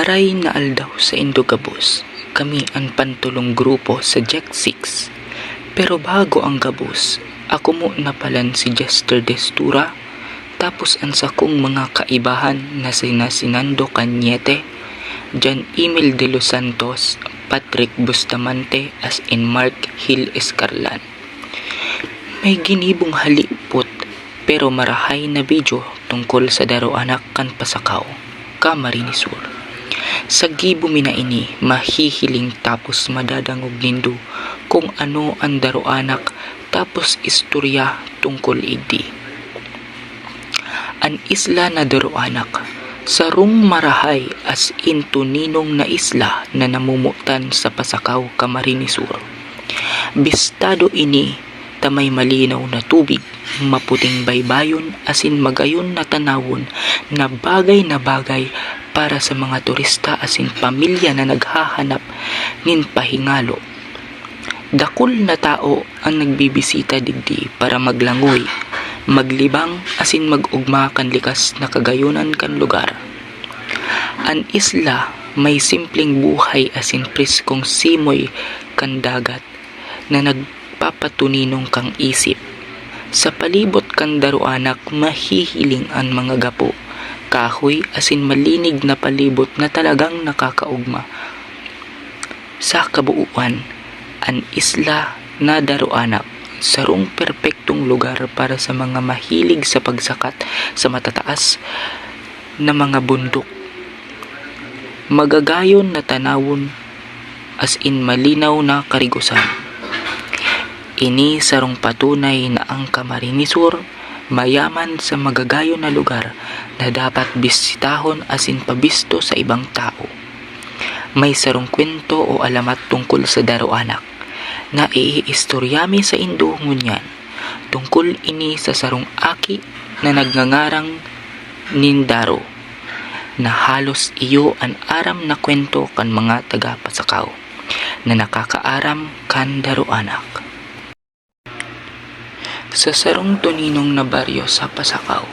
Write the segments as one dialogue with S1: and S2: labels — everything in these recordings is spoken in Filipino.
S1: Aray na aldaw sa Indogabos, kami ang pantulong grupo sa Jack 6. Pero bago ang gabos, ako mo napalan si Jester Destura, tapos ang sakong mga kaibahan na sina Sinando Cañete, John Emil de los Santos, Patrick Bustamante as in Mark Hill Escarlan. May ginibong halipot pero marahay na video tungkol sa daro anak kan Pasakaw, Camarines Sur. Sa gibo mina ini mahihiling tapos madadangog nindo kung ano ang daro anak tapos istorya tungkol idi. An isla na daro anak sarong marahay as in tuninong na isla na namumutan sa Pasakaw, Camarines Sur. Bistado ini tamay malinaw na tubig, maputing baybayon asin magayon na tanawon na bagay para sa mga turista asin pamilya na naghahanap nin pahingalo. Dakol na tao ang nagbibisita digdi para maglangoy, maglibang asin mag-ugma kan likas na kagayunan kan lugar. An isla may simpleng buhay asin preskong simoy kan dagat na nagpapatuninong kang isip. Sa palibot kan daro anak mahihiling ang mga gapo, kahoy asin malinig na palibot na talagang nakakaugma. Sa kabuuan, ang isla na daro anak sarong perpektong lugar para sa mga mahilig sa pagsakat sa matataas na mga bundok. Magagayon na tanawon as in malinaw na karigusan. Ini sarong patunay na ang Camarines Sur mayaman sa magagayon na lugar na dapat bisitahon asin pabisto sa ibang tao. May sarong kwento o alamat tungkol sa daro anak na iistoryami sa Indo ngunyan. Tungkol ini sa sarong aki na nagngangarang Nindaro na halos iyo ang aram na kwento kan mga taga Pasakaw na nakakaaram kan daro anak. Sa sarong tuninong na baryo sa Pasakaw,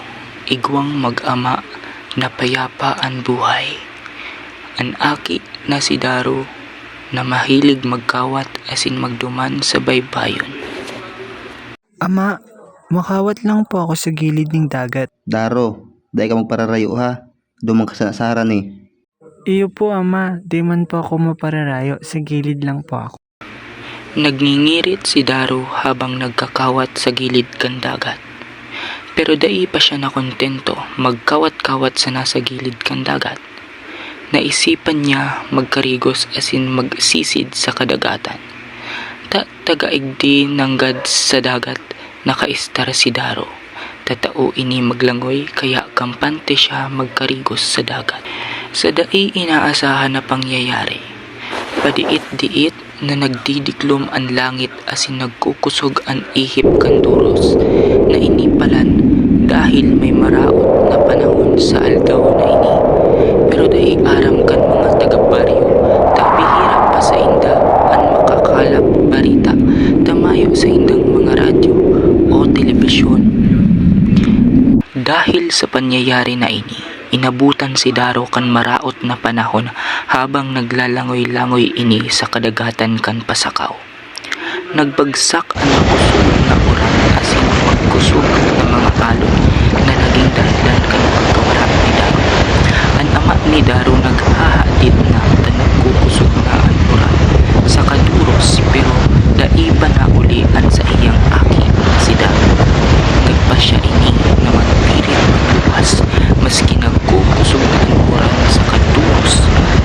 S1: igwang mag-ama na payapa ang buhay. Ang aki na si Daro na mahilig magkawat asin magduman sa baybayon.
S2: Ama, makawat lang po ako sa gilid ng dagat.
S3: Daro, dahil ka magpararayo ha. Dumang ka sa nasaran eh.
S2: Iyo po ama, di man po ako mapararayo, sa gilid lang po ako.
S1: Nagningirit si Daro habang nagkakawat sa gilid kan dagat. Pero dai pa siya nakontento magkawat-kawat sa nasa gilid kan dagat. Naisipan niya magkarigos asin magsisid sa kadagatan. Tagaigdi nanggad sa dagat nakaistar si Daro. Tatao ini maglangoy kaya kampante siya magkarigos sa dagat. Sa dai inaasahan na pangyayari, padiit-diit na nagdidiklom ang langit asin nagkukusog ang ihip kan duros na inipalan dahil may maraot na panahon sa aldaw na ini. Pero dahil aram kan mga taga-baryo, bihira pa sa inda ang makakalap barita tamayo sa indang mga radyo o telebisyon. Dahil sa pangyayari na ini, inabutan si Daro kan maraot na panahon habang naglalangoy-langoy ini sa kadagatan kan Pasakaw. Nagbagsak ang makusog na uran asin magkusog ng mga alon na naging dahilan kan pagkawala ni Daro. Ang ama ni Daro naghahatid na nagkukusog na ang uran sa kaduros pero daiba na ulian sa iyang aki si Daro. Nagpa siya ini na magpirit magluwas maski nagkukusog na ang uran sa kaduros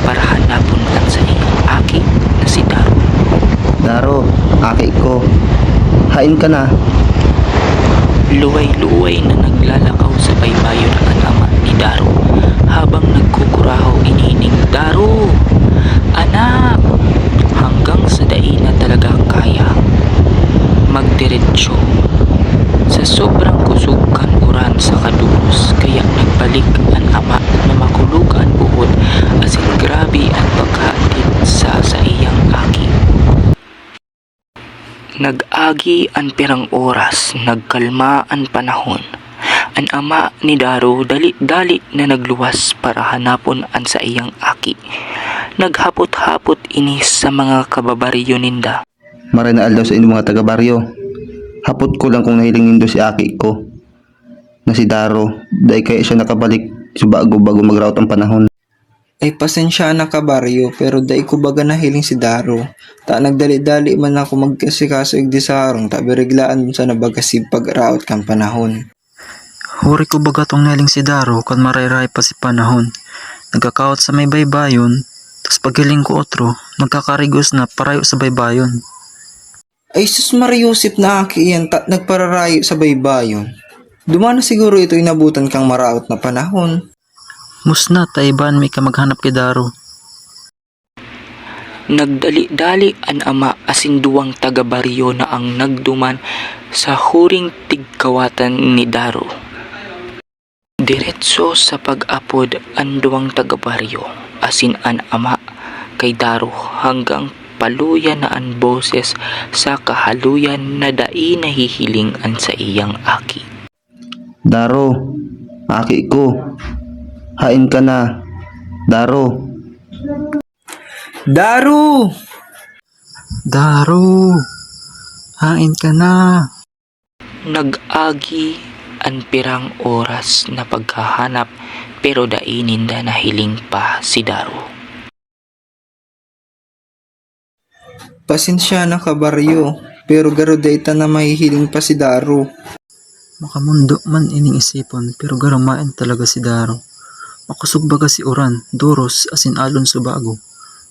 S1: para hanapon ang sa iyang aki na si Daro.
S3: Daro, aki ko. Hain ka na.
S1: Luway-luway na naglalakaw sa baybayon ang ama ni Daro habang nagkukurahaw inining, "Daro! Anak!" Hanggang sa dai na talaga kaya magdiretsyo. Sa sobrang kusog kan uran sa kaduros kaya nagbalik ang ama na makulog ang buhod asin grabe ang pagkaatid sa iyang aki. Nag-agi ang pirang oras, nagkalma ang panahon. Ang ama ni Daro dali-dali na nagluwas para hanapon ang sa iyang aki. Naghapot-hapot ini sa mga kababaryo ninda.
S3: Marinaal daw sa inyong mga taga-baryo. Hapot ko lang kung nahiling nindo si aki ko na si Daro, dahil kaya siya nakabalik sa bago magraot ang panahon.
S4: Ay pasensya na ka baryo, pero dai ko baga nahiling si Daro. Ta nagdali-dali man ako magkasikaso igdi sa harong, ta biriglaan sa nabagasib pagraot kang panahon.
S5: Huri ko baga tong naling si Daro kan marayray pa si panahon. Nagkakaot sa may baybayon, tas paghiling ko otro, nagkakarigos na parayo sa baybayon.
S4: Ay sus Mariusip na aki iyan, ta nagpararayo sa baybayon. Dumana siguro ito inabutan kang maraot na panahon.
S5: Musna taiban may ka maghanap kay Daro.
S1: Nagdali-dali ang ama asin duwang taga-baryo na ang nagduman sa huring tigkawatan ni Daro. Diretso sa pag-apod ang duwang taga-baryo asin ang ama kay Daro hanggang paluyan na ang boses sa kahaluyan na dai nahihiling an sa iyang aki.
S3: Daro, aki ko. Hain ka na. Daro.
S4: Daro!
S5: Daro! Hain ka na!
S1: Nag-agi ang pirang oras na paghahanap pero dai ninda nahiling pa si Daro.
S4: Pasensya na ka baryo, pero garo dayta na mahihiling pa si Daro.
S5: Makamundo man ining isipon pero garamain talaga si Daro. Makusog baga si Uran, Duros, asin alon sa bago.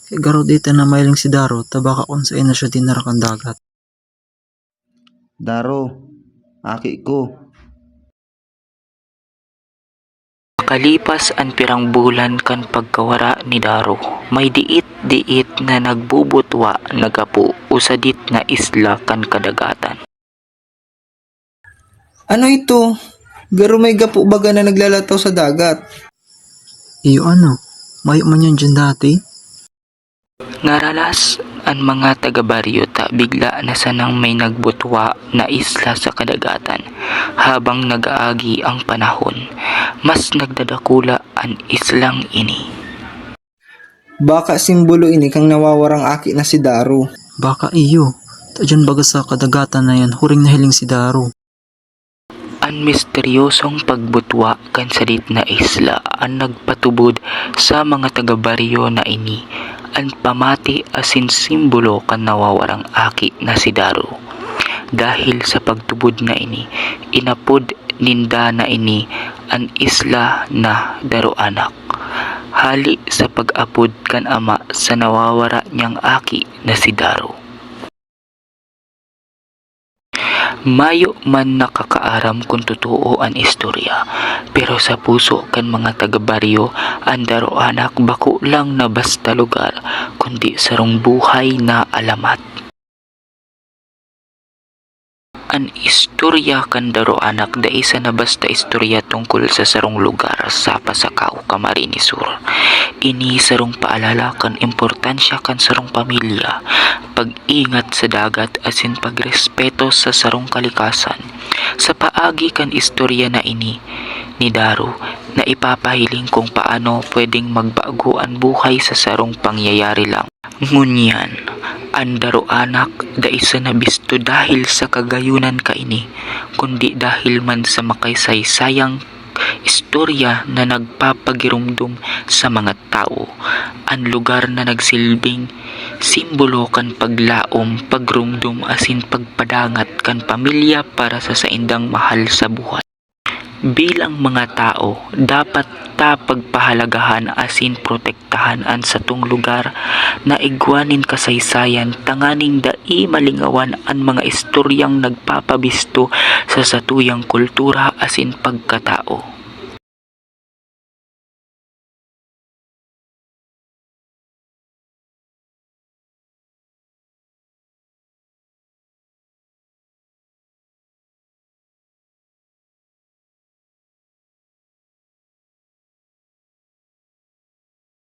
S5: Kaya garo dita na mailing si Daro, tabaka kung saan na siya dinarakan dagat.
S3: Daro, aki ko.
S1: Makalipas ang pirang bulan kan pagkawara ni Daro, may diit-diit na nagbubutwa nagapu usadit na isla kan kadagatan.
S4: Ano ito? Garo may gapo baga na naglalataw sa dagat.
S5: Iyo ano, mayo man yan dyan dati?
S1: Ngaralas ang mga taga-baryo ta bigla na sanang may nagbutwa na isla sa kadagatan. Habang nag-aagi ang panahon, mas nagdadakula ang islang ini.
S4: Baka simbolo ini kang nawawarang aki na si Daro.
S5: Baka iyo, ta dyan baga sa kadagatan na yan, huring nahiling si Daro.
S1: Ang misteryosong pagbutwa kan salit na isla ang nagpatubod sa mga taga-baryo na ini ang pamati asin simbolo kan nawawarang aki na si Daro. Dahil sa pagtubod na ini, inapod ninda na ini ang isla na Daroanak. Hali sa pag-apod kan ama sa nawawara niyang aki na si Daro. Mayo man nakakaaram kung totoo ang istorya, pero sa puso kan mga taga-baryo ang Daroanak bako lang na basta lugar kundi sarong buhay na alamat. Ang istorya kan Daroanak da isa na basta istorya tungkol sa sarong lugar sa Pasakaw, Camarines Sur. Ini sarong paalala kan importansya kan sarong pamilya, pag-ingat sa dagat asin pagrespeto sa sarong kalikasan. Sa paagi kan istorya na ini ni Daro na ipapahiling kung paano pwedeng magbago ang buhay sa sarong pangyayari lang. Ngunyan, ang Daroanak da isa na bisto dahil sa kagayunan kaini, kundi dahil man sa makasaysayang istorya na nagpapagirumdum sa mga tao. Ang lugar na nagsilbing simbolo kan paglaom, pagrumdum asin pagpadangat kan pamilya para sa saindang mahal sa buhay. Bilang mga tao, dapat ta pagpahalagahan asin protektahan ang satong lugar na igwanin kasaysayan tanganing dai malingawan ang mga istoryang nagpapabisto sa satuyang kultura asin pagkatao.